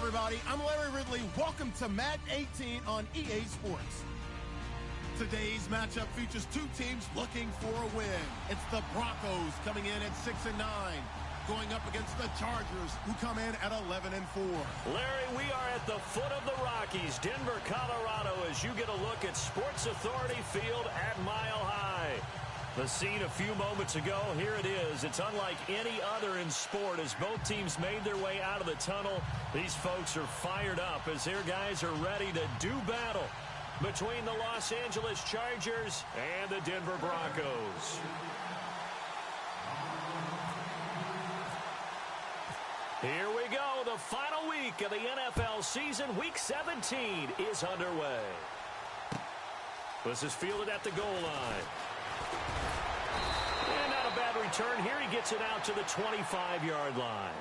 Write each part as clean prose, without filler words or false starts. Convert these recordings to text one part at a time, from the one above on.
everybody. I'm Larry Ridley. Welcome to Madden 18 on EA Sports. Today's matchup features two teams looking for a win. It's the Broncos coming in at 6-9, going up against the Chargers, who come in at 11-4. Larry, we are at the foot of the Rockies, Denver, Colorado, as you get a look at Sports Authority Field at Mile High. The scene a few moments ago, here it is. It's unlike any other in sport as both teams made their way out of the tunnel. These folks are fired up as their guys are ready to do battle between the Los Angeles Chargers and the Denver Broncos. Here we go. The final week of the NFL season. Week 17 is underway. This is fielded at the goal line. And not a bad return here. He gets it out to the 25-yard line.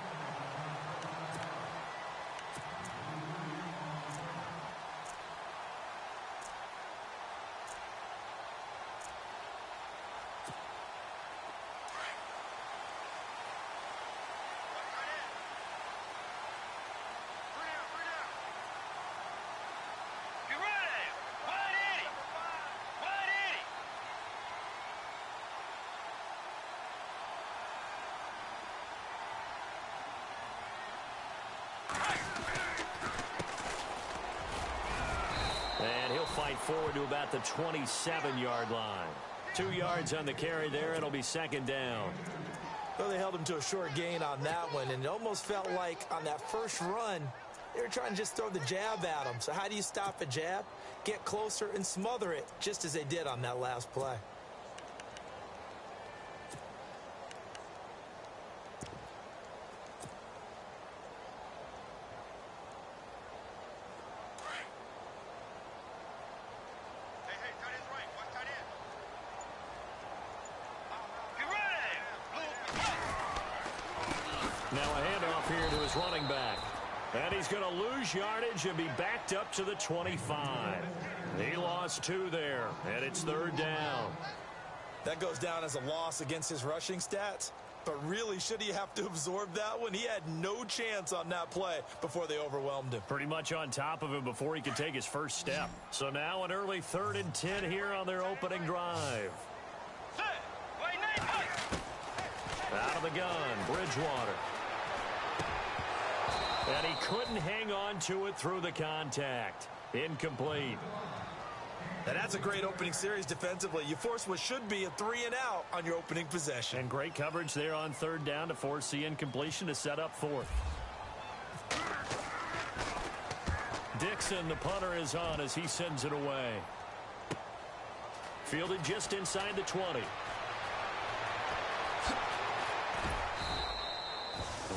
And he'll fight forward to about the 27-yard line. 2 yards on the carry there. It'll be second down. Well, they held him to a short gain on that one, and it almost felt like on that first run, they were trying to just throw the jab at him. So how do you stop a jab? Get closer and smother it, just as they did on that last play. Now a handoff here to his running back. And he's going to lose yardage and be backed up to the 25. He lost 2 there, and it's third down. That goes down as a loss against his rushing stats. But really, should he have to absorb that one? He had no chance on that play before they overwhelmed him. Pretty much on top of him before he could take his first step. So now an early 3rd and 10 here on their opening drive. Out of the gun, Bridgewater. And he couldn't hang on to it through the contact. Incomplete. And that's a great opening series defensively. You force what should be a 3-and-out on your opening possession. And great coverage there on third down to force the incompletion to set up 4th. Dixon, the punter, is on as he sends it away. Fielded just inside the 20.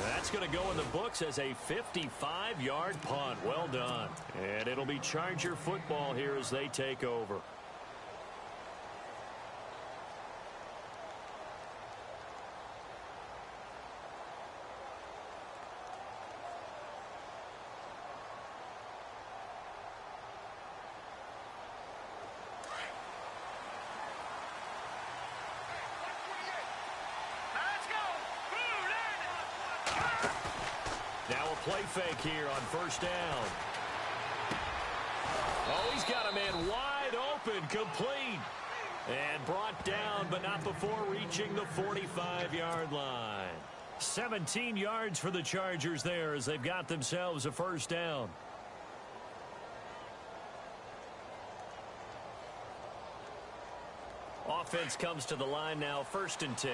That's going to go in the books as a 55-yard punt. Well done. And it'll be Charger football here as they take over. Now a play fake here on first down. Oh, he's got a man wide open, complete. And brought down, but not before reaching the 45-yard line. 17 yards for the Chargers there as they've got themselves a first down. Offense comes to the line now, 1st and 10.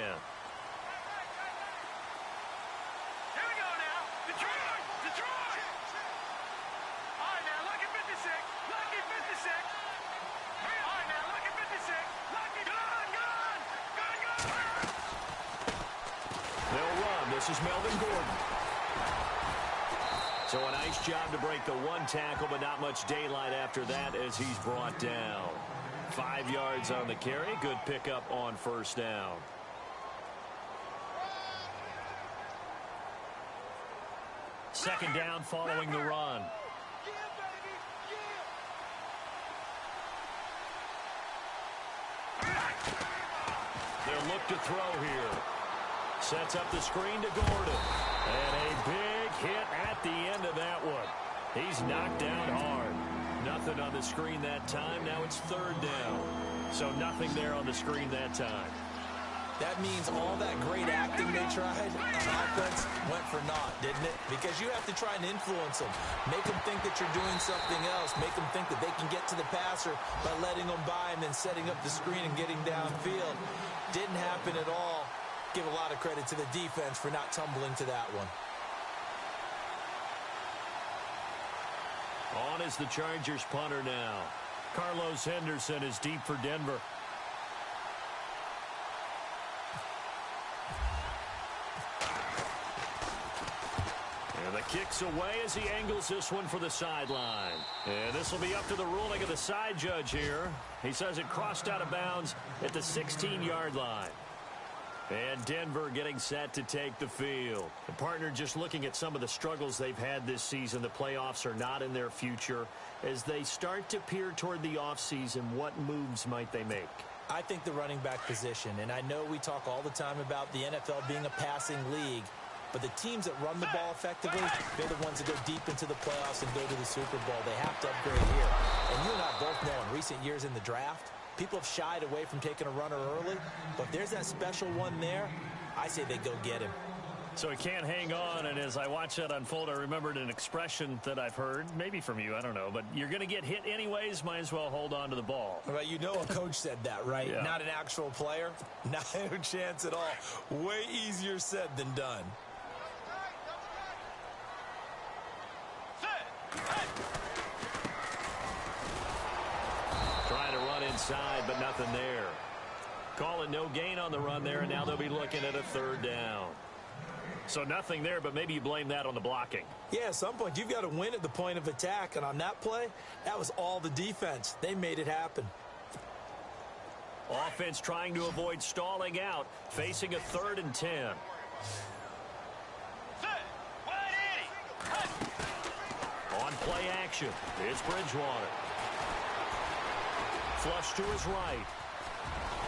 This is Melvin Gordon. So a nice job to break the 1 tackle, but not much daylight after that as he's brought down. 5 yards on the carry. Good pickup on first down. Second down following the run. They'll look to throw here. Sets up the screen to Gordon. And a big hit at the end of that one. He's knocked down hard. Nothing on the screen that time. Now it's third down. So nothing there on the screen that time. That means all that great acting they tried on offense went for naught, didn't it? Because you have to try and influence them. Make them think that you're doing something else. Make them think that they can get to the passer by letting them by and then setting up the screen and getting downfield. Didn't happen at all. Give a lot of credit to the defense for not tumbling to that one. On is the Chargers punter now. Carlos Henderson is deep for Denver. And the kick's away as he angles this one for the sideline. And this will be up to the ruling of the side judge here. He says it crossed out of bounds at the 16-yard line. And Denver getting set to take the field. The partner just looking at some of the struggles they've had this season. The playoffs are not in their future. As they start to peer toward the offseason, what moves might they make? I think the running back position, and I know we talk all the time about the NFL being a passing league, but the teams that run the ball effectively, they're the ones that go deep into the playoffs and go to the Super Bowl. They have to upgrade here. And you and I both know in recent years in the draft, people have shied away from taking a runner early, but if there's that special one there, I say they go get him. So he can't hang on, and as I watch that unfold, I remembered an expression that I've heard, maybe from you, I don't know, but you're going to get hit anyways, might as well hold on to the ball. Well, you know a coach said that, right? Yeah. Not an actual player? Not a chance at all. Way easier said than done. Trying to run inside, but nothing there. Calling no gain on the run there, and now they'll be looking at a third down. So nothing there, but maybe you blame that on the blocking. Yeah, at some point, you've got to win at the point of attack, and on that play, that was all the defense. They made it happen. Offense trying to avoid stalling out, facing a 3rd and 10. On play action, it's Bridgewater. Flush to his right.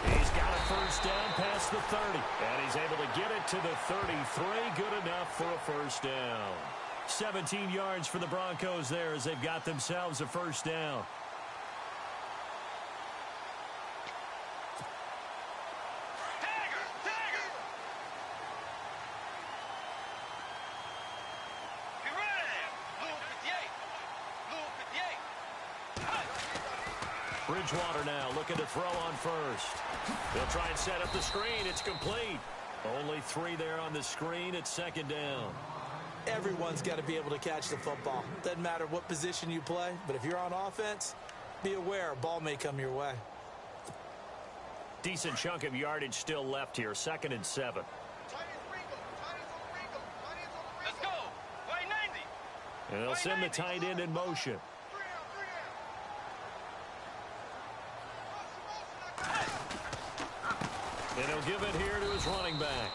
He's got a first down past the 30. And he's able to get it to the 33. Good enough for a first down. 17 yards for the Broncos there as they've got themselves a first down. Bridgewater now looking to throw on first. They'll try and set up the screen. It's complete. Only 3 there on the screen. It's 2nd down. Everyone's got to be able to catch the football. Doesn't matter what position you play, but if you're on offense, be aware a ball may come your way. Decent chunk of yardage still left here. 2nd and 7. Let's go. Play 90. And they'll send the tight end in motion. And he'll give it here to his running back.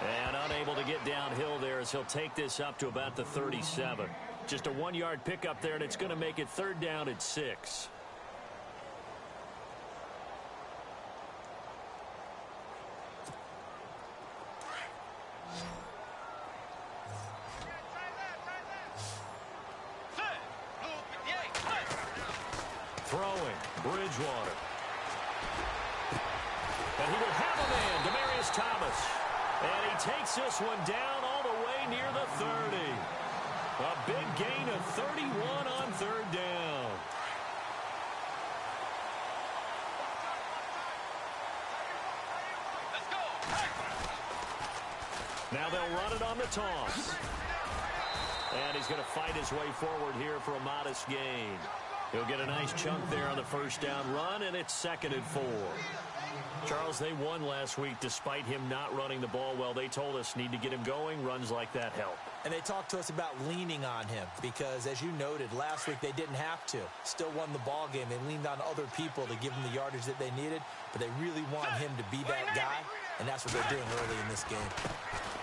And unable to get downhill there as he'll take this up to about the 37. Just a 1-yard pickup there, and it's going to make it 3rd down at 6. Throwing, Bridgewater. And he will have a man, Demaryius Thomas. And he takes this one down all the way near the 30. A big gain of 31 on 3rd down. Let's go. Now they'll run it on the toss. And he's going to fight his way forward here for a modest gain. He'll get a nice chunk there on the first down run, and it's 2nd and 4. Charles, they won last week despite him not running the ball well. They told us need to get him going. Runs like that help. And they talked to us about leaning on him because, as you noted, last week they didn't have to. Still won the ball game. They leaned on other people to give them the yardage that they needed, but they really want him to be that guy, and that's what they're doing early in this game.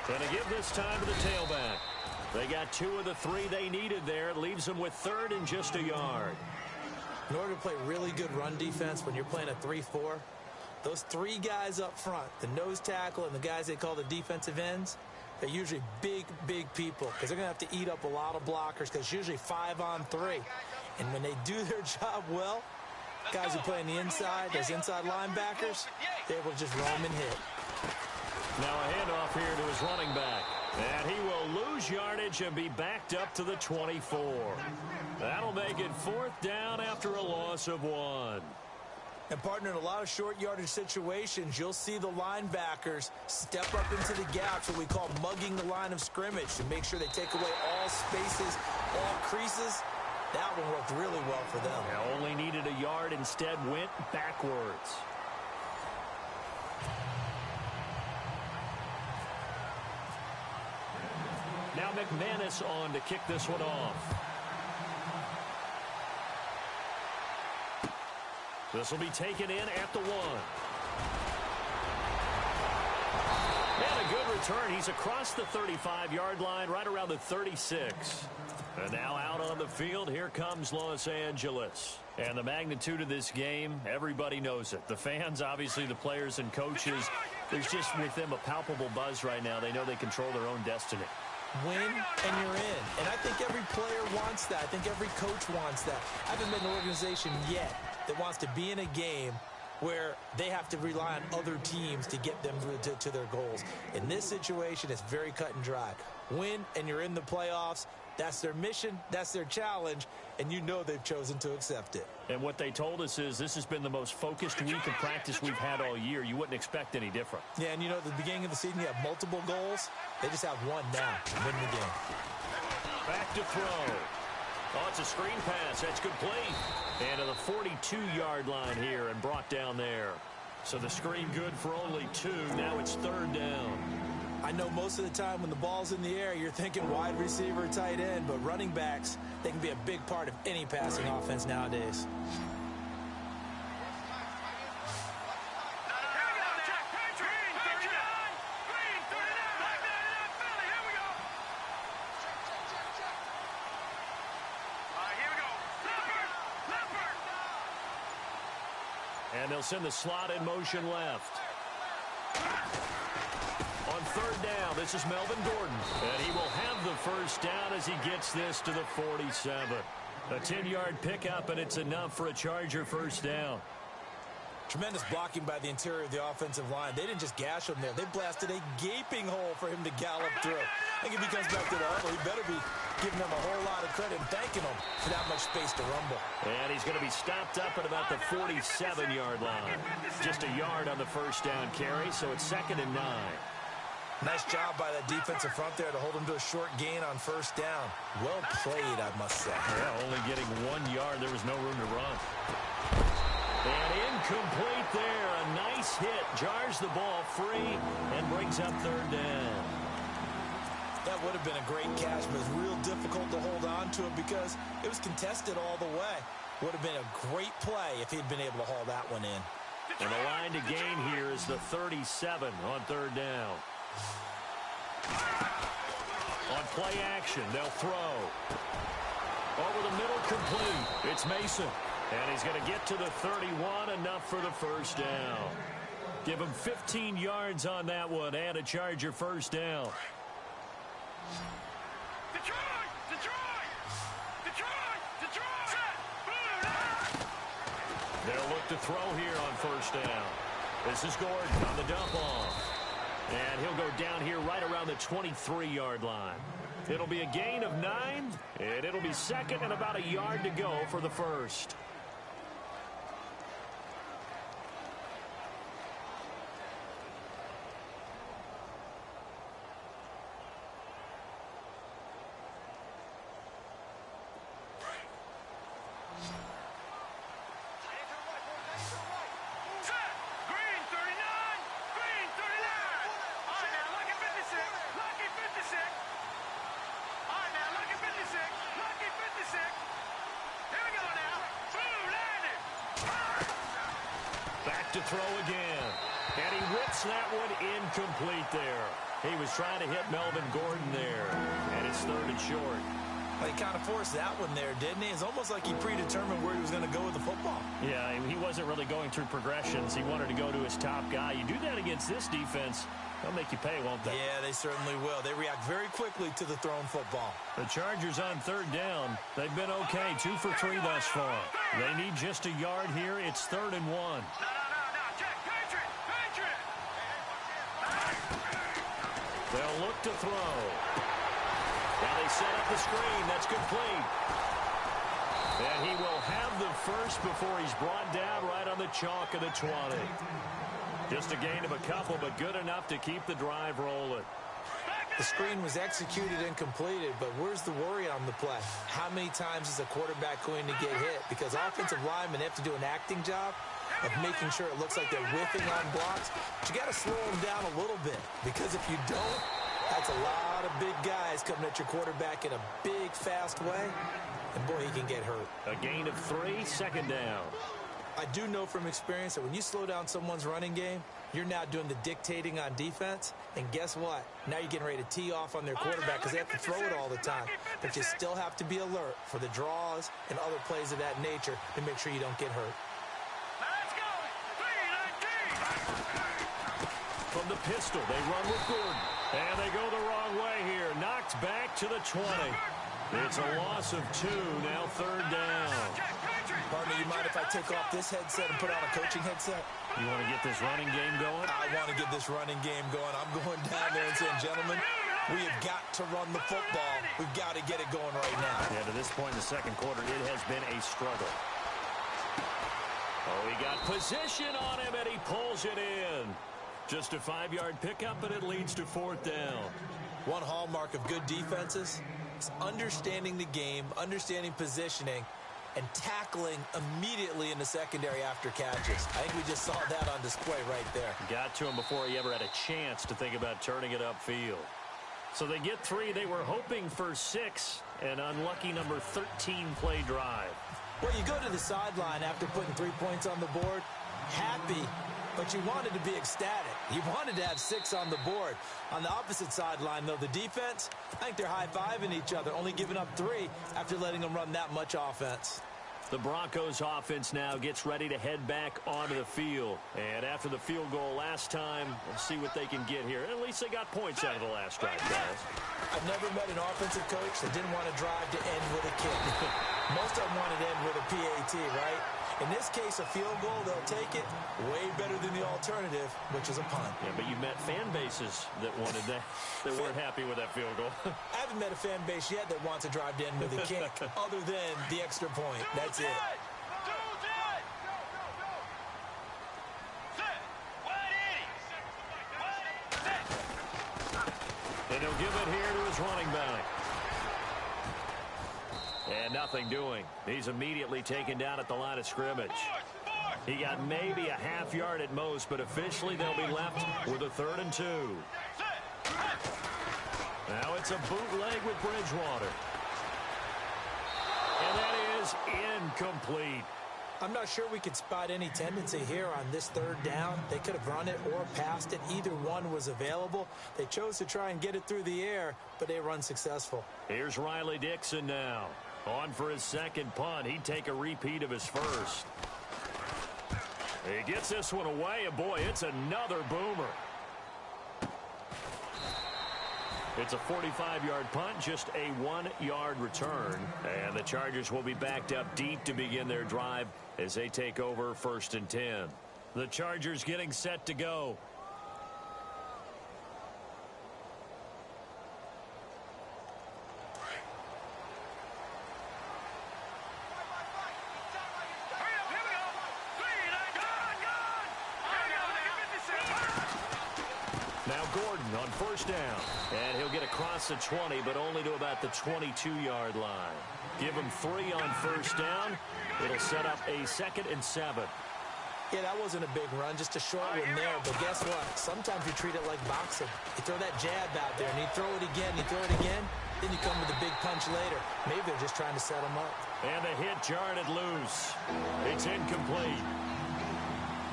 Going to give this time to the tailback. They got 2 of the 3 they needed there. It leaves them with 3rd and just a yard. In order to play really good run defense when you're playing a 3-4, those 3 guys up front, the nose tackle and the guys they call the defensive ends, They're usually big, big people because they're going to have to eat up a lot of blockers because it's usually 5-on-3. And when they do their job well, guys who play on the inside, those inside linebackers, they're able to just roam and hit. Now a handoff here to his running back. And he will lose yardage and be backed up to the 24. That'll make it 4th down after a loss of 1. And, partner, in a lot of short yardage situations, you'll see the linebackers step up into the gaps, what we call mugging the line of scrimmage, to make sure they take away all spaces, all creases. That one worked really well for them. They only needed a yard, instead went backwards. Now McManus on to kick this one off. This will be taken in at the 1. And a good return. He's across the 35-yard line, right around the 36. And now out on the field, here comes Los Angeles. And the magnitude of this game, everybody knows it. The fans, obviously the players and coaches, there's just with them a palpable buzz right now. They know they control their own destiny. Win and you're in. And I think every player wants that. I think every coach wants that. I haven't been in an organization yet that wants to be in a game where they have to rely on other teams to get them to their goals. In this situation, it's very cut and dry. Win and you're in the playoffs. That's their mission. That's their challenge. And you know they've chosen to accept it. And what they told us is this has been the most focused week of practice we've had all year. You wouldn't expect any different. Yeah, and you know, at the beginning of the season, you have multiple goals. They just have one now to win the game. Back to throw. Oh, it's a screen pass. That's complete. And to the 42-yard line here and brought down there. So the screen good for only 2. Now it's 3rd down. I know most of the time when the ball's in the air, you're thinking wide receiver, tight end, but running backs, they can be a big part of any passing offense nowadays. And they'll send the slot in motion left. On 3rd down, this is Melvin Gordon. And he will have the 1st down as he gets this to the 47. A 10-yard pickup, and it's enough for a Charger 1st down. Tremendous blocking by the interior of the offensive line. They didn't just gash him there. They blasted a gaping hole for him to gallop through. I think if he comes back to the huddle, he better be giving them a whole lot of credit and thanking them for that much space to rumble. And he's going to be stopped up at about the 47-yard line. Just a yard on the 1st down carry, so it's 2nd and 9. Nice job by that defensive front there to hold him to a short gain on 1st down. Well played, I must say. Yeah, only getting 1 yard. There was no room to run. And incomplete there. A nice hit. Jars the ball free and brings up 3rd down. That would have been a great catch, but it's real difficult to hold on to it because it was contested all the way. Would have been a great play if he'd been able to haul that one in. And the line to gain here is the 37 on 3rd down. On play action, they'll throw. Over the middle, complete. It's Mason. And he's going to get to the 31, enough for the 1st down. Give him 15 yards on that one and a Charger 1st down. Detroit! Detroit! Detroit! Detroit! They'll look to throw here on 1st down. This is Gordon on the dump off. And he'll go down here right around the 23-yard line. It'll be a gain of 9, and it'll be 2nd and about a yard to go for the 1st. To throw again. And he whips that one incomplete there. He was trying to hit Melvin Gordon there. And it's 3rd and short. Well, he kind of forced that one there, didn't he? It's almost like he predetermined where he was going to go with the football. Yeah, he wasn't really going through progressions. He wanted to go to his top guy. You do that against this defense, they'll make you pay, won't they? Yeah, they certainly will. They react very quickly to the thrown football. The Chargers on third down. They've been okay, 2 for 3 thus far. They need just a yard here. It's 3rd and 1. No, Jack, Patriot! They'll look to throw. Now they set up the screen. That's complete. And he will have the first before he's brought down right on the chalk of the 20. Just a gain of a couple, but good enough to keep the drive rolling. The screen was executed and completed, but where's the worry on the play? How many times is a quarterback going to get hit? Because offensive linemen have to do an acting job of making sure it looks like they're whiffing on blocks. But you got to slow them down a little bit, because if you don't, that's a lot of big guys coming at your quarterback in a big, fast way, and boy, he can get hurt. A gain of 3, 2nd down. I do know from experience that when you slow down someone's running game, you're now doing the dictating on defense, and guess what? Now you're getting ready to tee off on their quarterback because they have to throw it all the time. But you still have to be alert for the draws and other plays of that nature to make sure you don't get hurt. Let's go! 3-19! From the pistol, they run with Gordon. And they go the wrong way here. Knocked back to the 20. It's a loss of 2, now 3rd down. Pardon me, you mind if I take off this headset and put on a coaching headset? You want to get this running game going? I want to get this running game going. I'm going down there and saying, gentlemen, we have got to run the football. We've got to get it going right now. Yeah, to this point in the second quarter, it has been a struggle. Oh, he got position on him, and he pulls it in. Just a 5-yard pickup, and it leads to 4th down. One hallmark of good defenses is understanding the game, understanding positioning, and tackling immediately in the secondary after catches. I think we just saw that on display right there. Got to him before he ever had a chance to think about turning it upfield. So they get 3. They were hoping for 6. An unlucky number 13 play drive. Well, you go to the sideline after putting 3 points on the board, happy, but you wanted to be ecstatic. You wanted to have 6 on the board. On the opposite sideline, though, the defense, I think they're high-fiving each other, only giving up 3 after letting them run that much offense. The Broncos offense now gets ready to head back onto the field. And after the field goal last time, we'll see what they can get here. At least they got points out of the last drive, guys. I've never met an offensive coach that didn't want to drive to end with a kick. Most of them wanted to end with a PAT, right? In this case, a field goal, they'll take it way better than the alternative, which is a punt. Yeah, but you've met fan bases that wanted that, that weren't happy with that field goal. I haven't met a fan base yet that wants to drive to end with a kick, other than the extra point. That's it. And he'll give it here to his running back. And nothing doing. He's immediately taken down at the line of scrimmage. He got maybe a half yard at most, but officially they'll be left with a 3rd and 2. Now it's a bootleg with Bridgewater. And that is incomplete. I'm not sure we could spot any tendency here on this 3rd down. They could have run it or passed it. Either one was available. They chose to try and get it through the air, but they were unsuccessful. Here's Riley Dixon now. On for his second punt. He'd take a repeat of his first. He gets this one away, and boy, it's another boomer. It's a 45-yard punt, just a 1-yard return. And the Chargers will be backed up deep to begin their drive as they take over 1st and 10. The Chargers getting set to go. Now Gordon on 1st down. And he'll get across the 20, but only to about the 22-yard line. Give him 3 on 1st down. It'll set up a 2nd and 7. Yeah, that wasn't a big run, just a short one there. But guess what? Sometimes you treat it like boxing. You throw that jab out there, and you throw it again, you throw it again, then you come with a big punch later. Maybe they're just trying to set him up. And the hit jarred it loose. It's incomplete.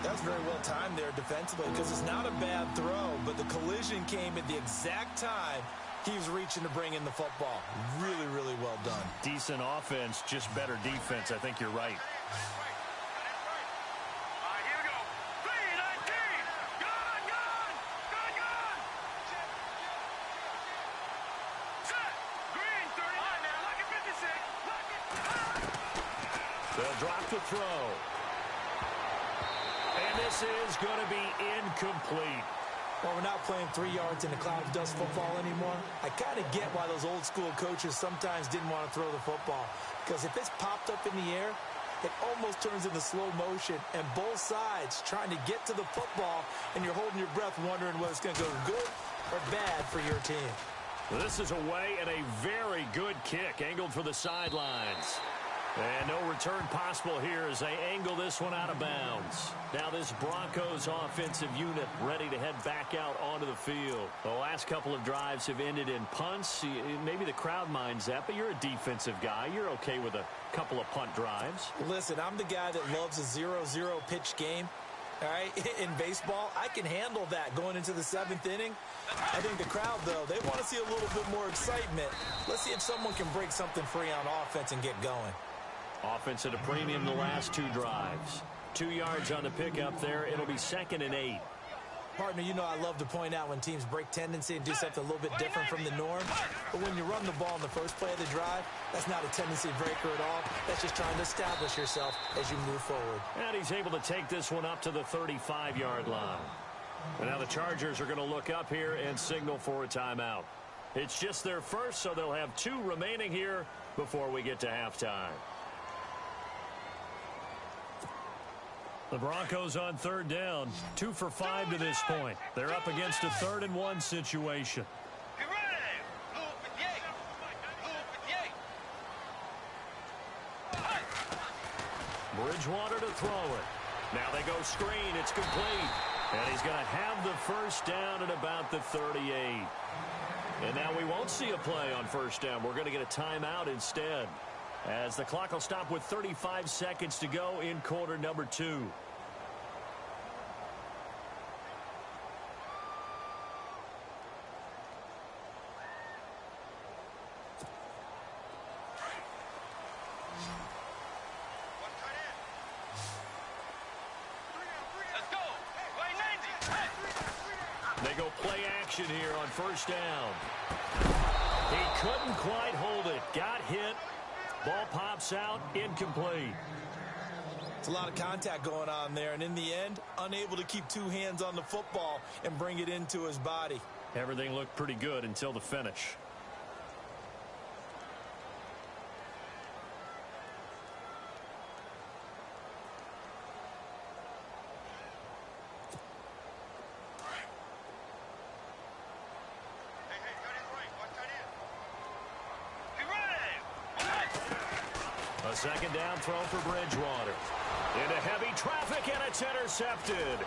That was very well timed there defensively because it's not a bad throw, but the collision came at the exact time He was reaching to bring in the football. Really, really well done. Decent offense, just better defense. I think you're right. Here we go. 3-19. Gone. Set. Green, 39. Man, lock it 56. Lock it. They'll drop the throw. And this is going to be incomplete. Well, we're not playing 3 yards in a cloud of dust football anymore. I kind of get why those old school coaches sometimes didn't want to throw the football. Because if it's popped up in the air, it almost turns into slow motion. And both sides trying to get to the football, and you're holding your breath wondering whether it's going to go good or bad for your team. This is away and a very good kick angled for the sidelines. And no return possible here as they angle this one out of bounds. Now this Broncos offensive unit ready to head back out onto the field. The last couple of drives have ended in punts. Maybe the crowd minds that, but you're a defensive guy. You're okay with a couple of punt drives. Listen, I'm the guy that loves a 0-0 pitch game. All right, in baseball, I can handle that going into the 7th inning. I think the crowd, though, they want to see a little bit more excitement. Let's see if someone can break something free on offense and get going. Offense at a premium the last 2 drives. 2 yards on the pickup there. It'll be 2nd and 8. Partner, you know I love to point out when teams break tendency and do something a little bit different from the norm. But when you run the ball in the first play of the drive, that's not a tendency breaker at all. That's just trying to establish yourself as you move forward. And he's able to take this one up to the 35-yard line. And now the Chargers are going to look up here and signal for a timeout. It's just their first, so they'll have 2 remaining here before we get to halftime. The Broncos on 3rd down, 2 for 5 to this point. They're up against a 3rd and 1 situation. Get ready. Blue 58. Bridgewater to throw it. Now they go screen. It's complete. And he's going to have the first down at about the 38. And now we won't see a play on first down. We're going to get a timeout instead, as the clock will stop with 35 seconds to go in quarter number 2. Let's go. Play 90. They go play action here on first down. He couldn't quite hold it. Got hit. Ball pops out, incomplete. It's a lot of contact going on there, and in the end, unable to keep 2 hands on the football and bring it into his body. Everything looked pretty good until the finish. A second down throw for Bridgewater. Into heavy traffic, and it's intercepted.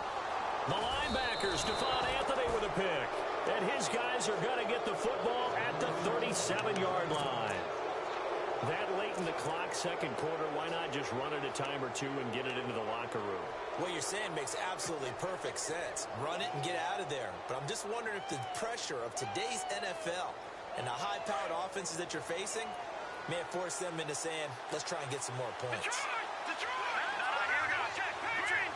The linebacker, Stephon Anthony, with a pick. And his guys are going to get the football at the 37-yard line. That late in the clock, second quarter, why not just run it a time or 2 and get it into the locker room? What you're saying makes absolutely perfect sense. Run it and get out of there. But I'm just wondering if the pressure of today's NFL and the high-powered offenses that you're facing may have forced them into saying, let's try and get some more points. Detroit! Here we go. Check. Green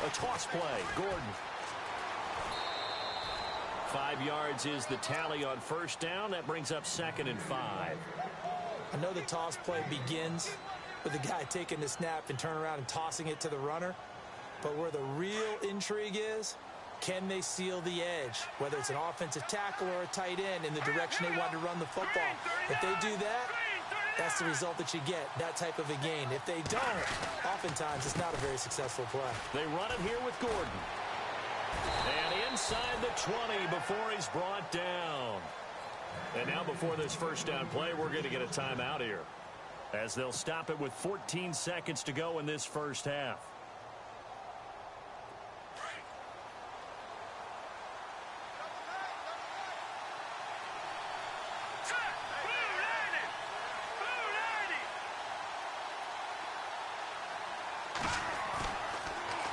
39. A toss play, Gordon. 5 yards is the tally on first down. That brings up 2nd and 5. I know the toss play begins with the guy taking the snap and turning around and tossing it to the runner. But where the real intrigue is, can they seal the edge, whether it's an offensive tackle or a tight end, in the direction they want to run the football? If they do that, that's the result that you get, that type of a gain. If they don't, oftentimes it's not a very successful play. They run it here with Gordon. And inside the 20 before he's brought down. And now before this first down play, we're going to get a timeout here, as they'll stop it with 14 seconds to go in this first half.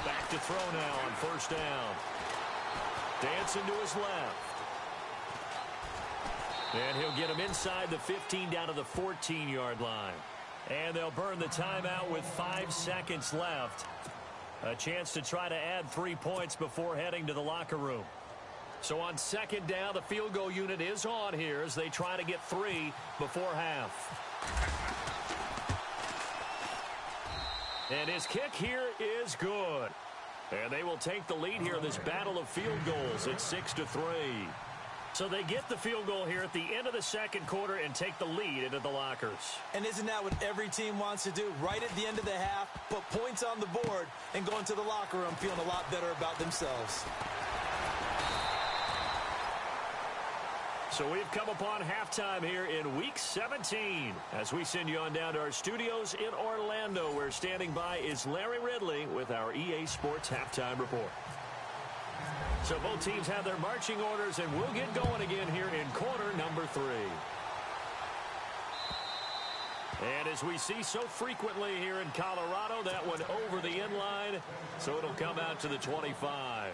Back to throw now on first down. Dancing to his left. And he'll get him inside the 15 down to the 14-yard line. And they'll burn the timeout with 5 seconds left. A chance to try to add 3 points before heading to the locker room. So on second down, the field goal unit is on here as they try to get 3 before half. And his kick here is good. And they will take the lead here in this battle of field goals at 6-3. So they get the field goal here at the end of the second quarter and take the lead into the lockers. And isn't that what every team wants to do? Right at the end of the half, put points on the board and go into the locker room feeling a lot better about themselves. So we've come upon halftime here in Week 17 as we send you on down to our studios in Orlando, where standing by is Larry Ridley with our EA Sports Halftime Report. So both teams have their marching orders, and we'll get going again here in quarter number 3. And as we see so frequently here in Colorado, that one over the end line, so it'll come out to the 25.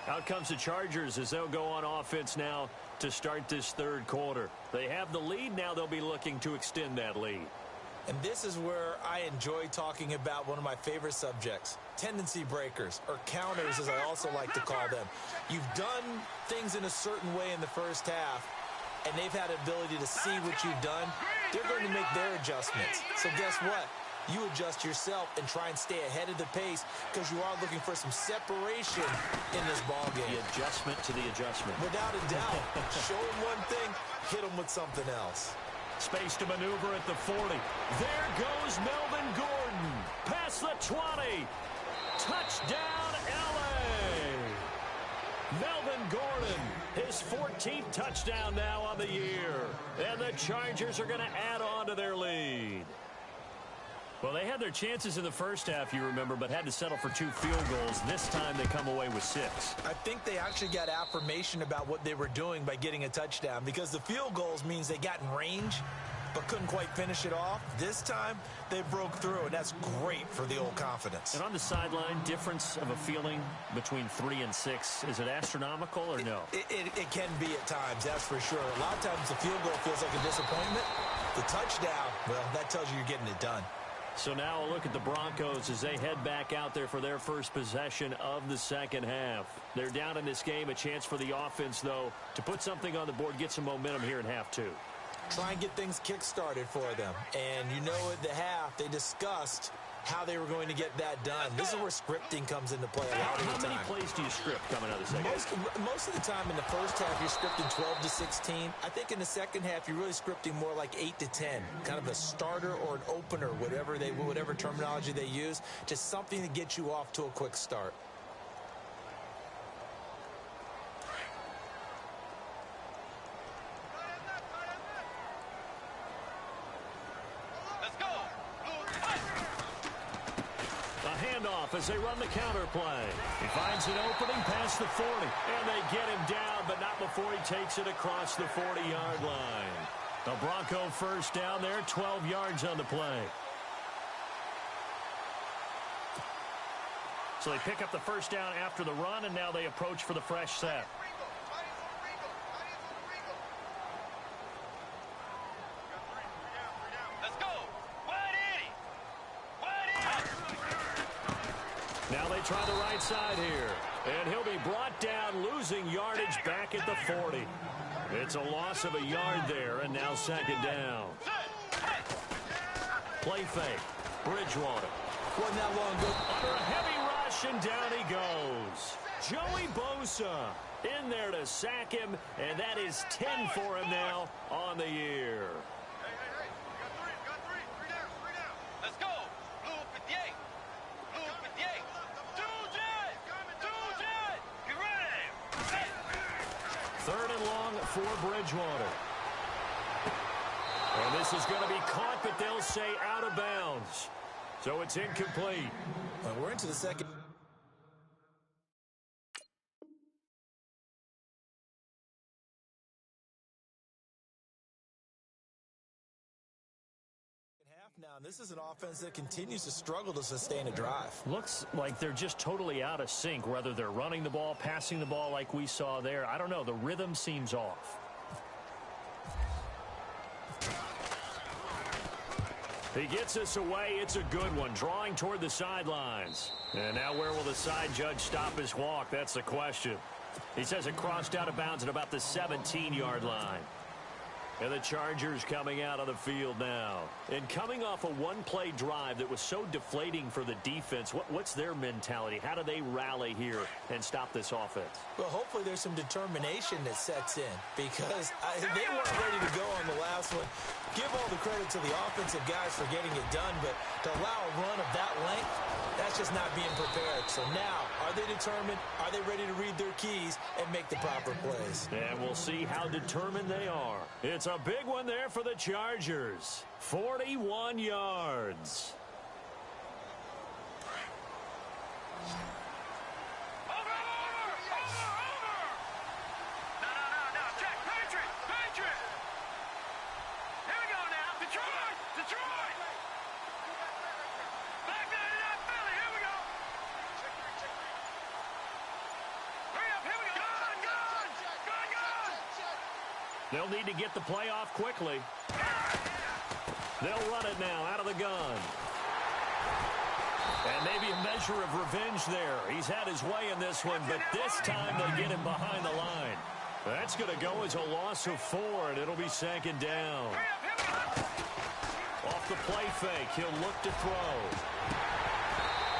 Out comes the Chargers as they'll go on offense now to start this third quarter. They have the lead. Now they'll be looking to extend that lead. And this is where I enjoy talking about one of my favorite subjects, tendency breakers, or counters as I also like to call them. You've done things in a certain way in the first half, and they've had the ability to see what you've done. They're going to make their adjustments. So guess what? You adjust yourself and try and stay ahead of the pace because you are looking for some separation in this ball game. The adjustment to the adjustment. Without a doubt. Show them one thing, hit them with something else. Space to maneuver at the 40. There goes Melvin Gordon. Past the 20. Touchdown, L.A. Melvin Gordon, his 14th touchdown now on the year. And the Chargers are going to add on to their lead. Well, they had their chances in the first half, you remember, but had to settle for 2 field goals. This time they come away with 6. I think they actually got affirmation about what they were doing by getting a touchdown, because the field goals means they got in range but couldn't quite finish it off. This time they broke through, and that's great for the old confidence. And on the sideline, difference of a feeling between 3 and 6, is it astronomical or no? It can be at times, that's for sure. A lot of times the field goal feels like a disappointment. The touchdown, well, that tells you you're getting it done. So now a look at the Broncos as they head back out there for their first possession of the second half. They're down in this game. A chance for the offense, though, to put something on the board, get some momentum here in half 2. Try and get things kick-started for them. And you know, at the half, they discussed how they were going to get that done. This is where scripting comes into play a lot of the time. How many plays do you script coming out of the second half? Most of the time in the first half, you're scripting 12 to 16. I think in the second half, you're really scripting more like 8 to 10. Kind of a starter or an opener, whatever terminology they use. Just something to get you off to a quick start. As they run the counter play. He finds an opening past the 40, and they get him down, but not before he takes it across the 40-yard line. The Bronco first down there, 12 yards on the play. So they pick up the first down after the run, and now they approach for the fresh set. Try the right side here, and he'll be brought down, losing yardage back at the 40. It's a loss of a yard there, and now second down. Play fake. Bridgewater. Wasn't that long ago. Under a heavy rush, and down he goes. Joey Bosa in there to sack him, and that is 10 for him now on the year. Third and long for Bridgewater. And this is going to be caught, but they'll say out of bounds. So it's incomplete. Well, we're into the second half now, and this is an offense that continues to struggle to sustain a drive. Looks like they're just totally out of sync, whether they're running the ball, passing the ball like we saw there. I don't know. The rhythm seems off. He gets us away. It's a good one, drawing toward the sidelines. And now where will the side judge stop his walk? That's the question. He says it crossed out of bounds at about the 17-yard line. And the Chargers coming out on the field now. And coming off a one-play drive that was so deflating for the defense, what's their mentality? How do they rally here and stop this offense? Well, hopefully there's some determination that sets in because they weren't ready to go on the last one. Give all the credit to the offensive guys for getting it done, but to allow a run of that length, that's just not being prepared. So now, are they determined? Are they ready to read their keys and make the proper plays? And we'll see how determined they are. It's a big one there for the Chargers. 41 yards. They'll need to get the play off quickly. They'll run it now out of the gun. And maybe a measure of revenge there. He's had his way in this one, but this time they get him behind the line. That's going to go as a loss of 4, and it'll be second down. Off the play fake, he'll look to throw.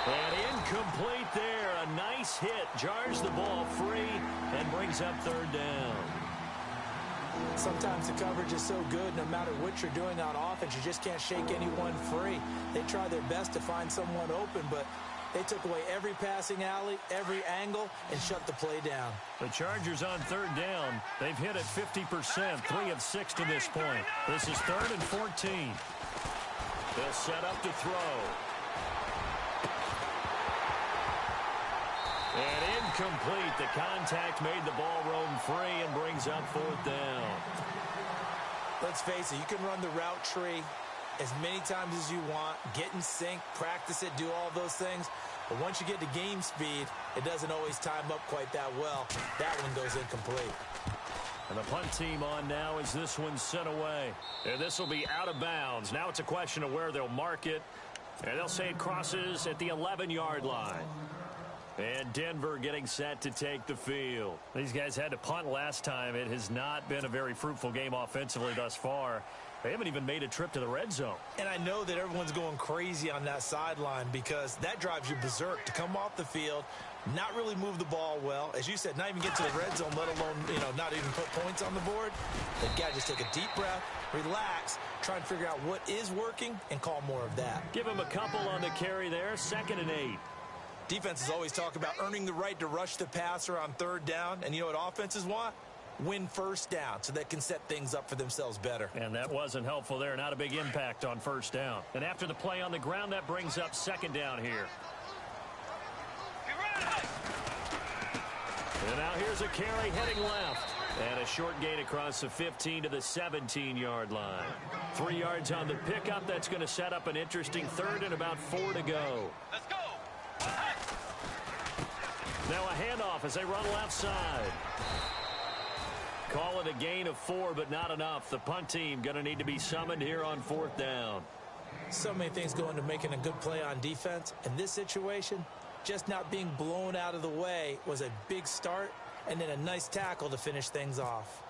And incomplete there. A nice hit. Jars the ball free and brings up third down. Sometimes the coverage is so good, no matter what you're doing on offense, you just can't shake anyone free. They try their best to find someone open, but they took away every passing alley, every angle, and shut the play down. The Chargers on third down. They've hit it 50%, 3 of 6 to this point. This is 3rd and 14. They'll set up to throw. And incomplete. The contact made the ball roam free and brings up 4th down. Let's face it, you can run the route tree as many times as you want, get in sync, practice it, do all those things. But once you get to game speed, it doesn't always time up quite that well. That one goes incomplete. And the punt team on now as this one's sent away. And this will be out of bounds. Now it's a question of where they'll mark it. And they'll say it crosses at the 11-yard line. And Denver getting set to take the field. These guys had to punt last time. It has not been a very fruitful game offensively thus far. They haven't even made a trip to the red zone. And I know that everyone's going crazy on that sideline because that drives you berserk to come off the field, not really move the ball well. As you said, not even get to the red zone, let alone, not even put points on the board. They've got to just take a deep breath, relax, try and figure out what is working, and call more of that. Give them a couple on the carry there, 2nd and 8. Defenses always talk about earning the right to rush the passer on 3rd down. And you know what offenses want? Win 1st down so they can set things up for themselves better. And that wasn't helpful there. Not a big impact on 1st down. And after the play on the ground, that brings up 2nd down here. And now here's a carry heading left. And a short gain across the 15 to the 17-yard line. 3 yards on the pickup. That's going to set up an interesting 3rd and about 4 to go. Let's go. Now a handoff as they run left side. Call it a gain of 4, but not enough. The punt team going to need to be summoned here on 4th down. So many things go into making a good play on defense. In this situation, just not being blown out of the way was a big start, and then a nice tackle to finish things off.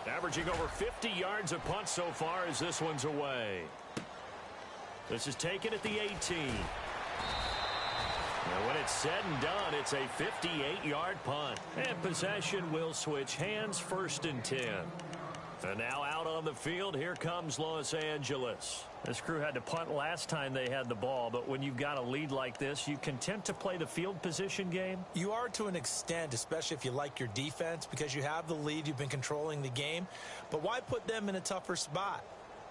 Averaging over 50 yards a punt so far as this one's away. This is taken at the 18. And when it's said and done, it's a 58-yard punt. And possession will switch hands, 1st and 10. And now out on the field, here comes Los Angeles. This crew had to punt last time they had the ball, but when you've got a lead like this, you content to play the field position game? You are to an extent, especially if you like your defense, because you have the lead, you've been controlling the game. But why put them in a tougher spot?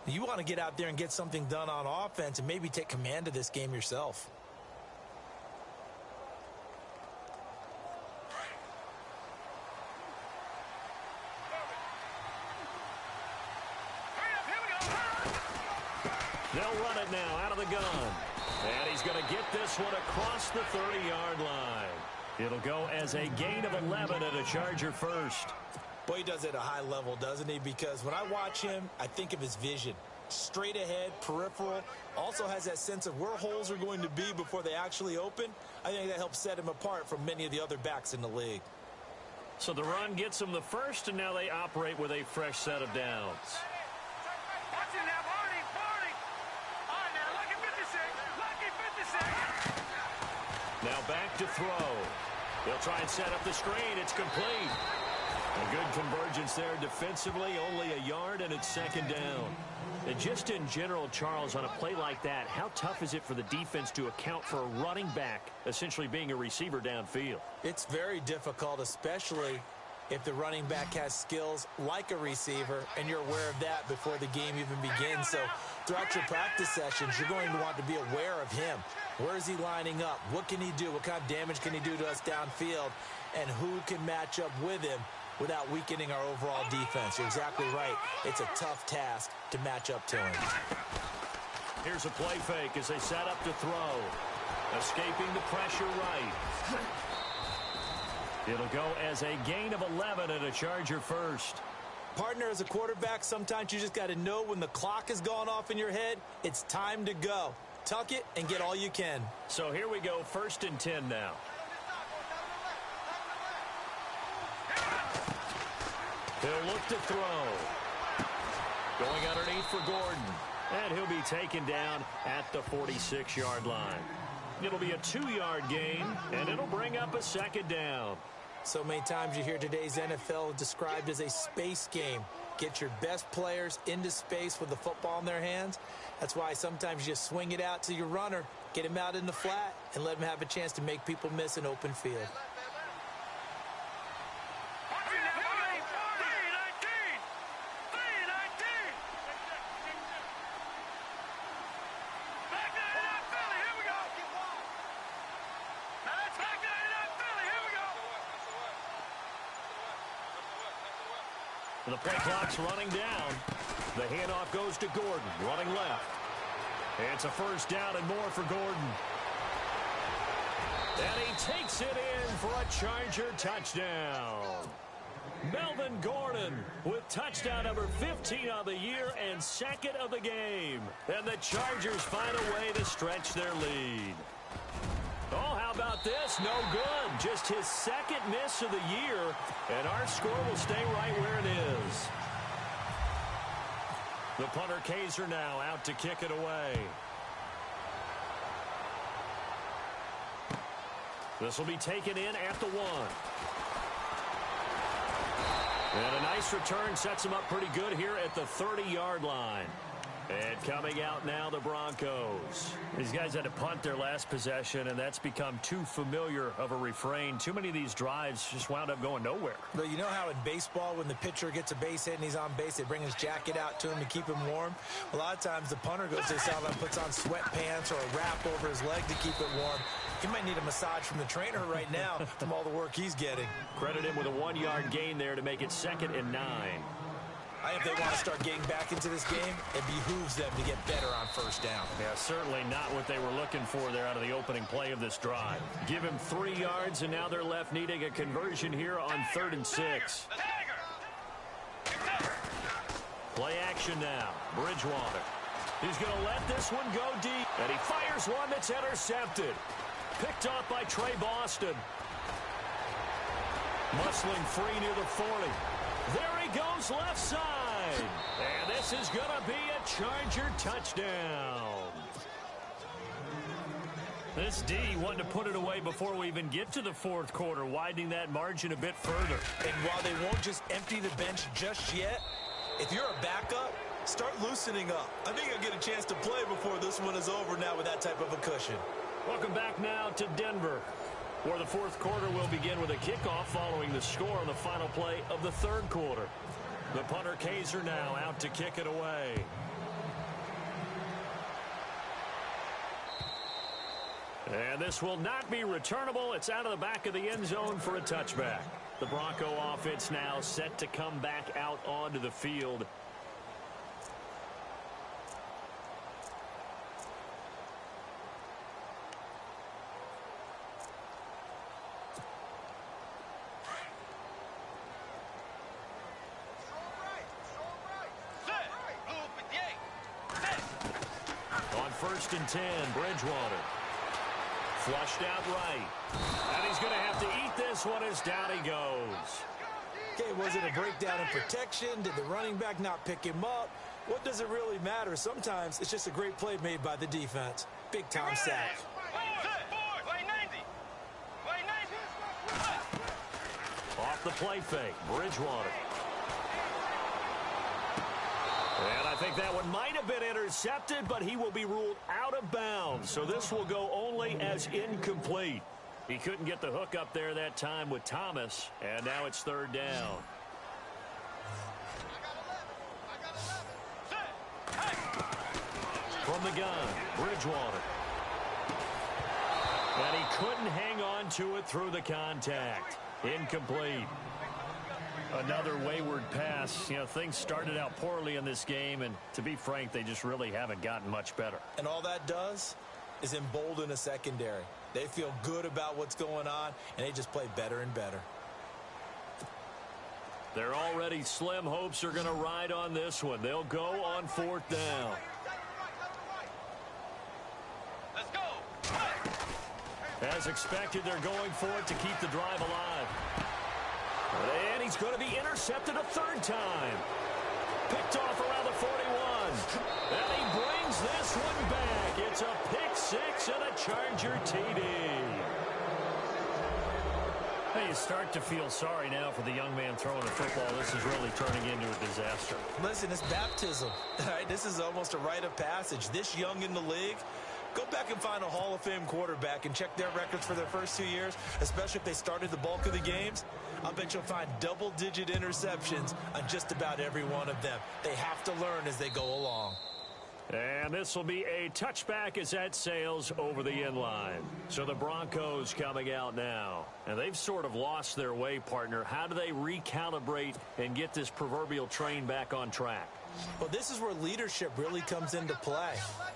You want to get out there and get something done on offense and maybe take command of this game yourself. They'll run it now out of the gun. And he's going to get this one across the 30-yard line. It'll go as a gain of 11 and a Charger first. Boy, he does it at a high level, doesn't he? Because when I watch him, I think of his vision. Straight ahead, peripheral, also has that sense of where holes are going to be before they actually open. I think that helps set him apart from many of the other backs in the league. So the run gets them the first, and now they operate with a fresh set of downs. Watch it now, Barney, Barney. All right, now, lucky 56, lucky 56. Now back to throw. They'll try and set up the screen. It's complete. A good convergence there defensively, only a yard, and it's second down. And just in general, Charles, on a play like that, how tough is it for the defense to account for a running back essentially being a receiver downfield? It's very difficult, especially if the running back has skills like a receiver, and you're aware of that before the game even begins. So throughout your practice sessions, you're going to want to be aware of him. Where is he lining up? What can he do? What kind of damage can he do to us downfield? And who can match up with him without weakening our overall defense? You're exactly right. It's a tough task to match up to him. Here's a play fake as they set up to throw. Escaping the pressure right. It'll go as a gain of 11 and a Charger first. Partner, as a quarterback, sometimes you just got to know when the clock has gone off in your head, it's time to go. Tuck it and get all you can. So here we go, 1st and 10 now. He'll look to throw. Going underneath for Gordon. And he'll be taken down at the 46-yard line. It'll be a 2-yard gain, and it'll bring up a second down. So many times you hear today's NFL described as a space game. Get your best players into space with the football in their hands. That's why sometimes you just swing it out to your runner, get him out in the flat, and let him have a chance to make people miss an open field. The play clock's running down. The handoff goes to Gordon, running left. It's a first down and more for Gordon. And he takes it in for a Charger touchdown. Melvin Gordon with touchdown number 15 of the year and second of the game. And the Chargers find a way to stretch their lead. Oh, how about this? No good. Just his second miss of the year, and our score will stay right where it is. The punter Kaiser now out to kick it away. This will be taken in at the 1. And a nice return sets him up pretty good here at the 30-yard line. And coming out now, the Broncos. These guys had to punt their last possession, and that's become too familiar of a refrain. Too many of these drives just wound up going nowhere. But you know how in baseball, when the pitcher gets a base hit and he's on base, they bring his jacket out to him to keep him warm? A lot of times the punter goes to the sideline, puts on sweatpants or a wrap over his leg to keep it warm. He might need a massage from the trainer right now from all the work he's getting. Credit him with a 1-yard gain there to make it 2nd and 9. I think they want to start getting back into this game. It behooves them to get better on first down. Yeah, certainly not what they were looking for there out of the opening play of this drive. Give him 3 yards, and now they're left needing a conversion here on 3rd and 6. Play action now. Bridgewater. He's going to let this one go deep. And he fires one that's intercepted. Picked off by Trey Boston. Muscling free near the 40. There he goes left side. And this is going to be a Charger touchdown. This D wanted to put it away before we even get to the 4th quarter, widening that margin a bit further. And while they won't just empty the bench just yet, if you're a backup, start loosening up. I think I'll get a chance to play before this one is over now with that type of a cushion. Welcome back now to Denver, where the 4th quarter will begin with a kickoff following the score on the final play of the 3rd quarter. The punter Kaiser now out to kick it away. And this will not be returnable. It's out of the back of the end zone for a touchback. The Bronco offense now set to come back out onto the field. 1st and 10. Bridgewater. Flushed out right. And he's going to have to eat this one as down he goes. Okay, was it a breakdown in protection? Did the running back not pick him up? What does it really matter? Sometimes it's just a great play made by the defense. Big-time sack. Off the play fake, Bridgewater. And I think that one might have been intercepted, but he will be ruled out of bounds. So this will go only as incomplete. He couldn't get the hook up there that time with Thomas, and now it's 3rd down. From the gun, Bridgewater. And he couldn't hang on to it through the contact. Incomplete. Another wayward pass. You know, things started out poorly in this game, and to be frank, they just really haven't gotten much better. And all that does is embolden a secondary. They feel good about what's going on, and they just play better and better. Their already slim hopes are going to ride on this one. They'll go on 4th down. Let's go. As expected, they're going for it to keep the drive alive. And he's going to be intercepted a 3rd time. Picked off around the 41. And he brings this one back. It's a pick 6 and a Charger TD. Hey, you start to feel sorry now for the young man throwing the football. This is really turning into a disaster. Listen, it's baptism. All right, this is almost a rite of passage. This young in the league, go back and find a Hall of Fame quarterback and check their records for their first 2 years, especially if they started the bulk of the games. I'll bet you'll find double-digit interceptions on just about every one of them. They have to learn as they go along. And this will be a touchback as that sails over the inline. So the Broncos coming out now. And they've sort of lost their way, partner. How do they recalibrate and get this proverbial train back on track? Well, this is where leadership really comes into play.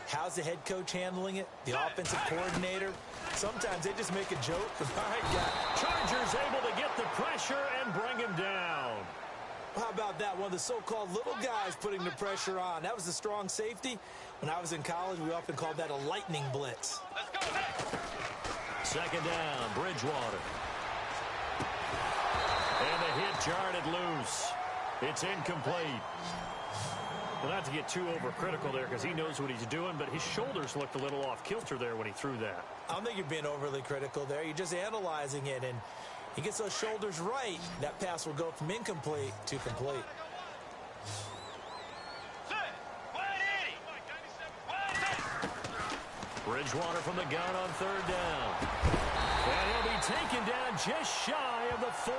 How's the head coach handling it? The offensive coordinator? Sometimes they just make a joke. All right, guy. Chargers able to get the pressure and bring him down. How about that? One of the so-called little guys putting the pressure on. That was the strong safety. When I was in college, we often called that a lightning blitz. Let's go next. 2nd down, Bridgewater. And the hit jarred it loose. It's incomplete. Well, not to get too overcritical there because he knows what he's doing, but his shoulders looked a little off kilter there when he threw that. I don't think you're being overly critical there. You're just analyzing it, and he gets those shoulders right. That pass will go from incomplete to complete. Bridgewater from the gun on 3rd down. And he'll be taken down just shy of the 40.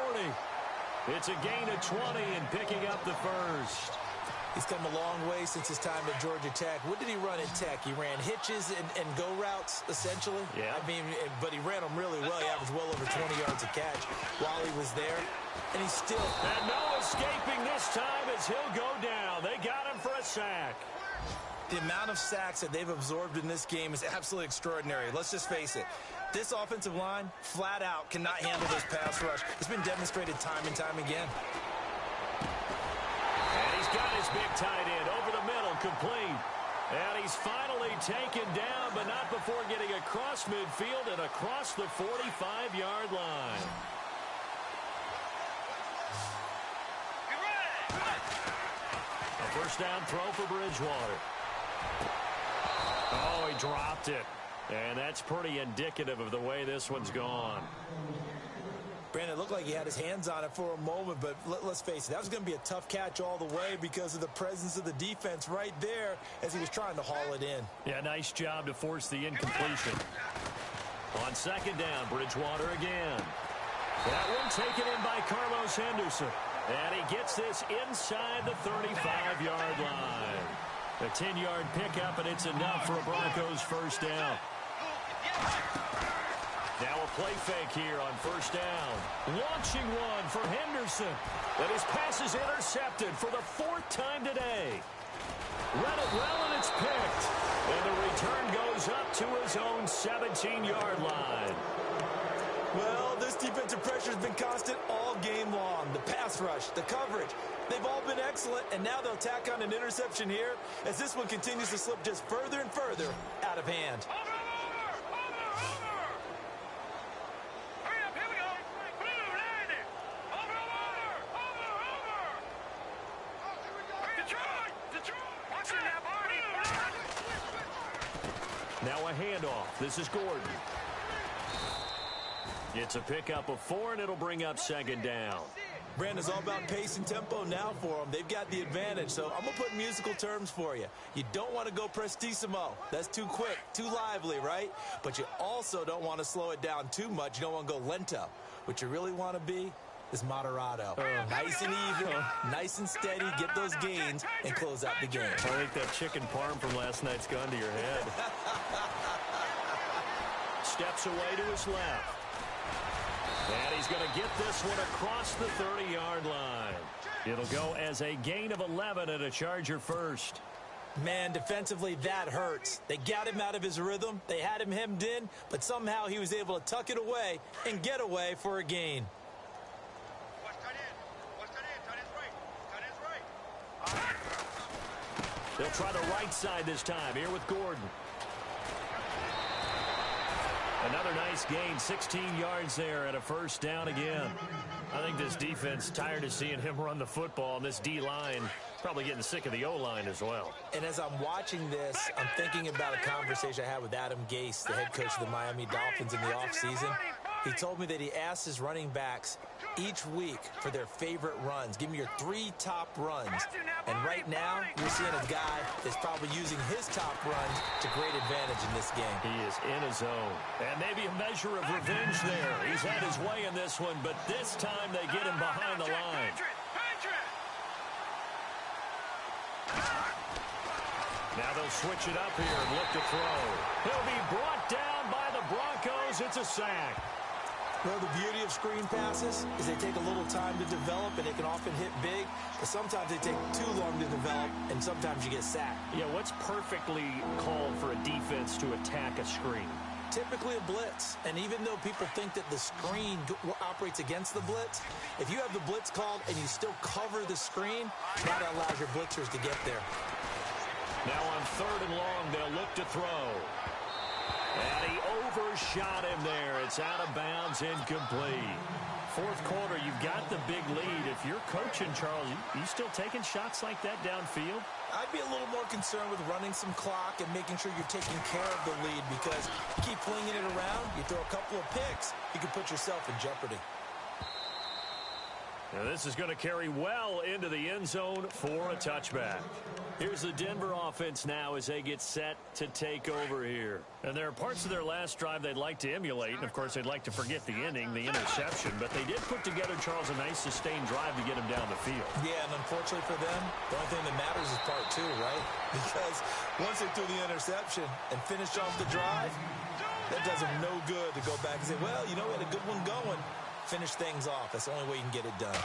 It's a gain of 20 and picking up the 1st. He's come a long way since his time at Georgia Tech. What did he run at Tech? He ran hitches and go routes, essentially. Yeah. I mean, but he ran them really well. He averaged well over 20 yards a catch while he was there. And he's still... And no escaping this time as he'll go down. They got him for a sack. The amount of sacks that they've absorbed in this game is absolutely extraordinary. Let's just face it. This offensive line, flat out, cannot handle this pass rush. It's been demonstrated time and time again. And he's got his big tight end over the middle, complete. And he's finally taken down, but not before getting across midfield and across the 45-yard line. A 1st down throw for Bridgewater. Oh, he dropped it. And that's pretty indicative of the way this one's gone. Brandon, it looked like he had his hands on it for a moment, but let's face it, that was going to be a tough catch all the way because of the presence of the defense right there as he was trying to haul it in. Yeah, nice job to force the incompletion. On 2nd down, Bridgewater again. That one taken in by Carlos Henderson. And he gets this inside the 35-yard line. A 10-yard pickup, and it's enough for a Broncos 1st down. Now a play fake here on 1st down. Launching one for Henderson. And his pass is intercepted for the 4th time today. Read it well, and it's picked. And the return goes up to his own 17-yard line. Well, this defensive pressure has been constant all game long. The pass rush, the coverage, they've all been excellent, and now they'll tack on an interception here as this one continues to slip just further and further out of hand. Now a handoff. This is Gordon. It's a pickup of 4, and it'll bring up second down. Brandon's all about pace and tempo now for them. They've got the advantage, so I'm going to put in musical terms for you. You don't want to go prestissimo. That's too quick, too lively, right? But you also don't want to slow it down too much. You don't want to go lento. What you really want to be is moderato. Nice and even, nice and steady, get those gains, and close out the game. I think that chicken parm from last night's gone to your head. Steps away to his left. And he's going to get this one across the 30-yard line. It'll go as a gain of 11 and a Charger first. Man, defensively, that hurts. They got him out of his rhythm. They had him hemmed in, but somehow he was able to tuck it away and get away for a gain. They'll try the right side this time here with Gordon. Another nice gain, 16 yards there and a first down again. I think this defense tired of seeing him run the football, and this D-line probably getting sick of the O-line as well. And as I'm watching this, I'm thinking about a conversation I had with Adam Gase, the head coach of the Miami Dolphins in the offseason. He told me that he asked his running backs each week for their favorite runs. Give me your 3 top runs. And right now, you're seeing a guy that's probably using his top runs to great advantage in this game. He is in his zone. And maybe a measure of revenge there. He's had his way in this one, but this time they get him behind the line. Now they'll switch it up here and look to throw. He'll be brought down by the Broncos. It's a sack. Well, the beauty of screen passes is they take a little time to develop, and they can often hit big, but sometimes they take too long to develop, and sometimes you get sacked. Yeah, what's perfectly called for a defense to attack a screen? Typically a blitz, and even though people think that the screen operates against the blitz, if you have the blitz called and you still cover the screen, that allows your blitzers to get there. Now on 3rd and long, they'll look to throw. And he overshot him there. It's out of bounds, incomplete. 4th quarter, you've got the big lead. If you're coaching, Charles, you still taking shots like that downfield? I'd be a little more concerned with running some clock and making sure you're taking care of the lead, because you keep flinging it around, you throw a couple of picks, you can put yourself in jeopardy. Now this is going to carry well into the end zone for a touchback. Here's the Denver offense now as they get set to take over here. And there are parts of their last drive they'd like to emulate. And, of course, they'd like to forget the inning, the interception. But they did put together, Charles, a nice sustained drive to get him down the field. Yeah, and unfortunately for them, the only thing that matters is part 2, right? Because once they threw the interception and finished off the drive, that does them no good to go back and say, well, you know, we had a good one going. Finish things off. That's the only way you can get it done.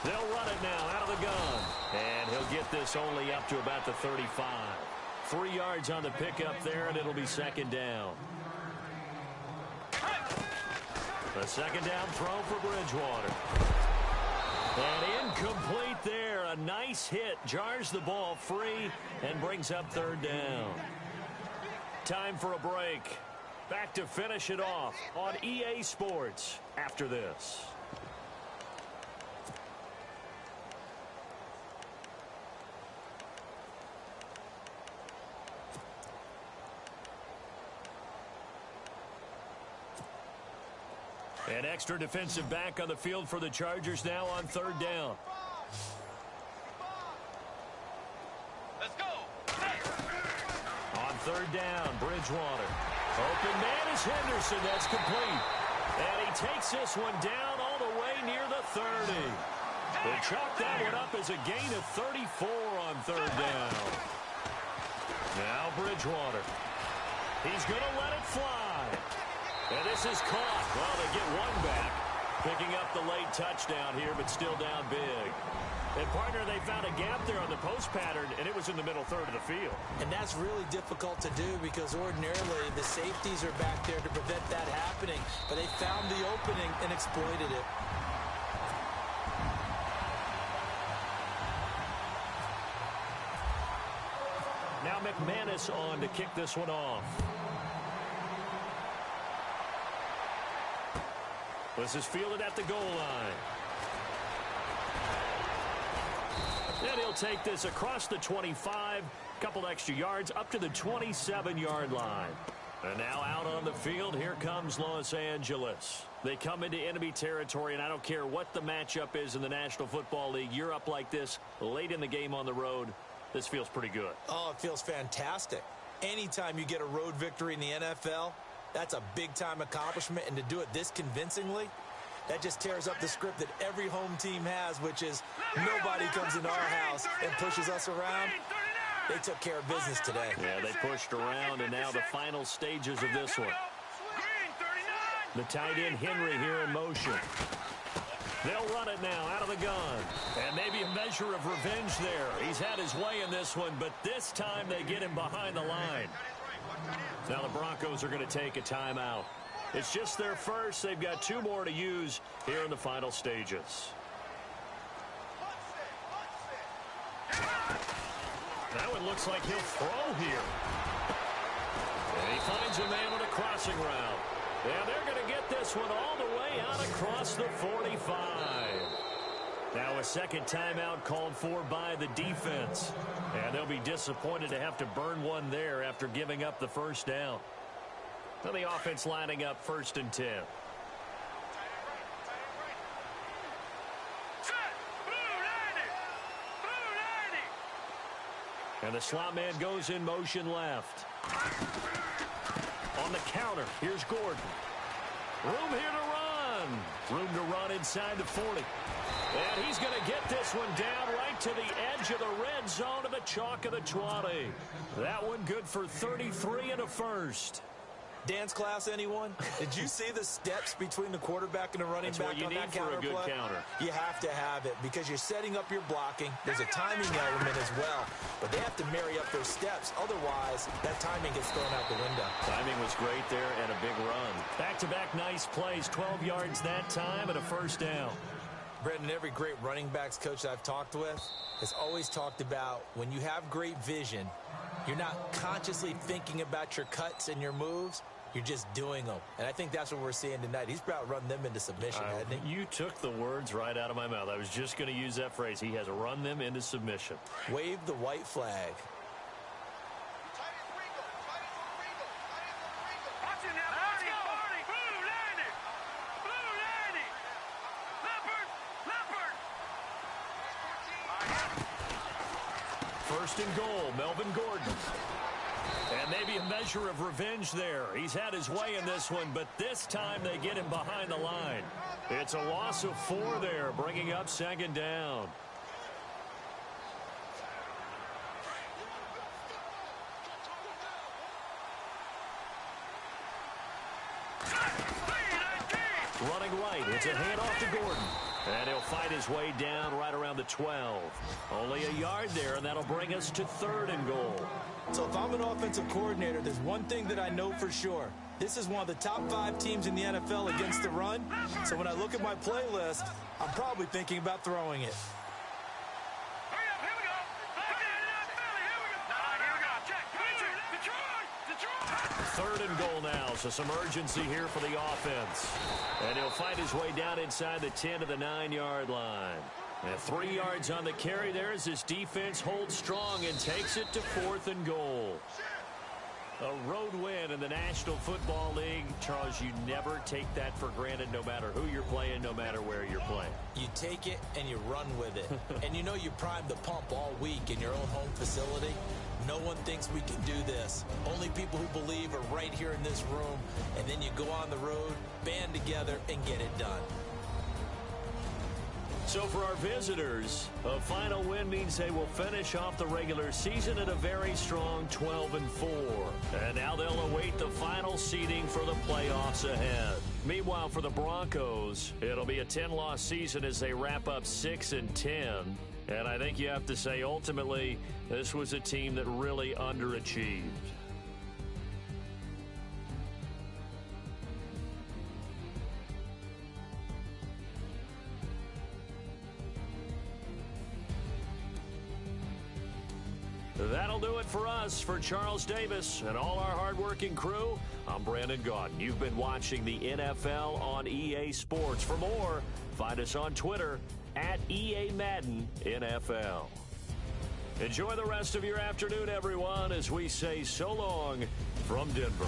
They'll run it now out of the gun. And he'll get this only up to about the 35. 3 yards on the pickup there, and it'll be second down. A second down throw for Bridgewater. And incomplete there. A nice hit. Jars the ball free and brings up 3rd down. Time for a break. Back to finish it off on EA Sports after this. An extra defensive back on the field for the Chargers now on 3rd down. Let's go. On 3rd down, Bridgewater. Open man is Henderson. That's complete. And he takes this one down all the way near the 30. They chalk that one up as a gain of 34 on 3rd down. Now Bridgewater. He's going to let it fly. And this is caught. Well, they get one back. Picking up the late touchdown here, but still down big. And, partner, they found a gap there on the post pattern, and it was in the middle third of the field. And that's really difficult to do because ordinarily the safeties are back there to prevent that happening. But they found the opening and exploited it. Now McManus on to kick this one off. This is fielded at the goal line. And he'll take this across the 25, couple extra yards up to the 27-yard line. And now out on the field, here comes Los Angeles. They come into enemy territory, and I don't care what the matchup is in the National Football League. You're up like this late in the game on the road. This feels pretty good. Oh, it feels fantastic. Anytime you get a road victory in the NFL, that's a big-time accomplishment, and to do it this convincingly, that just tears up the script that every home team has, which is nobody comes into our house and pushes us around. They took care of business today. Yeah, they pushed around, and now the final stages of this one. The tight end Henry here in motion. They'll run it now out of the gun. And maybe a measure of revenge there. He's had his way in this one, but this time they get him behind the line. Now the Broncos are going to take a timeout. It's just their first. They've got 2 more to use here in the final stages. That one looks like he'll throw here. And he finds a man on a crossing route. And they're going to get this one all the way out across the 45. Now a second timeout called for by the defense. And they'll be disappointed to have to burn one there after giving up the first down. Now the offense lining up 1st and 10. And the slot man goes in motion left. On the counter, here's Gordon. Room here to run. Room to run inside the 40. And he's going to get this one down right to the edge of the red zone of the chalk of the 20. That one good for 33 and a first. Dance class, anyone? Did you see the steps between the quarterback and the running back on that counter play? That's what you need for a good counter. You have to have it because you're setting up your blocking. There's a timing element as well, but they have to marry up those steps. Otherwise, that timing gets thrown out the window. Timing was great there and a big run. Back-to-back nice plays, 12 yards that time and a first down. Brendan, every great running backs coach I've talked with has always talked about when you have great vision, you're not consciously thinking about your cuts and your moves. You're just doing them. And I think that's what we're seeing tonight. He's about run them into submission, hasn't he? You took the words right out of my mouth. I was just going to use that phrase. He has run them into submission. Wave the white flag. First and goal, Melvin Gordon. And maybe a measure of revenge there. He's had his way in this one, but this time they get him behind the line. It's a loss of 4 there, bringing up 2nd down. Running right, it's a handoff to Gordon. And he'll fight his way down right around the 12. Only a yard there, and that'll bring us to 3rd and goal. So if I'm an offensive coordinator, there's one thing that I know for sure. This is one of the top 5 teams in the NFL against the run. So when I look at my playlist, I'm probably thinking about throwing it. Third and goal now, so some urgency here for the offense. And he'll fight his way down inside the 10 to the 9-yard line. And 3 yards on the carry there as this defense holds strong and takes it to 4th and goal. A road win in the National Football League. Charles, you never take that for granted no matter who you're playing, no matter where you're playing. You take it and you run with it. And you know you primed the pump all week in your own home facility. No one thinks we can do this. Only people who believe are right here in this room. And then you go on the road, band together, and get it done. So for our visitors, a final win means they will finish off the regular season at a very strong 12-4. And now they'll await the final seeding for the playoffs ahead. Meanwhile, for the Broncos, it'll be a 10-loss season as they wrap up 6-10. And I think you have to say, ultimately, this was a team that really underachieved. That'll do it for us. For Charles Davis and all our hardworking crew, I'm Brandon Gaudin. You've been watching the NFL on EA Sports. For more, find us on Twitter at EA Madden NFL. Enjoy the rest of your afternoon, everyone, as we say so long from Denver.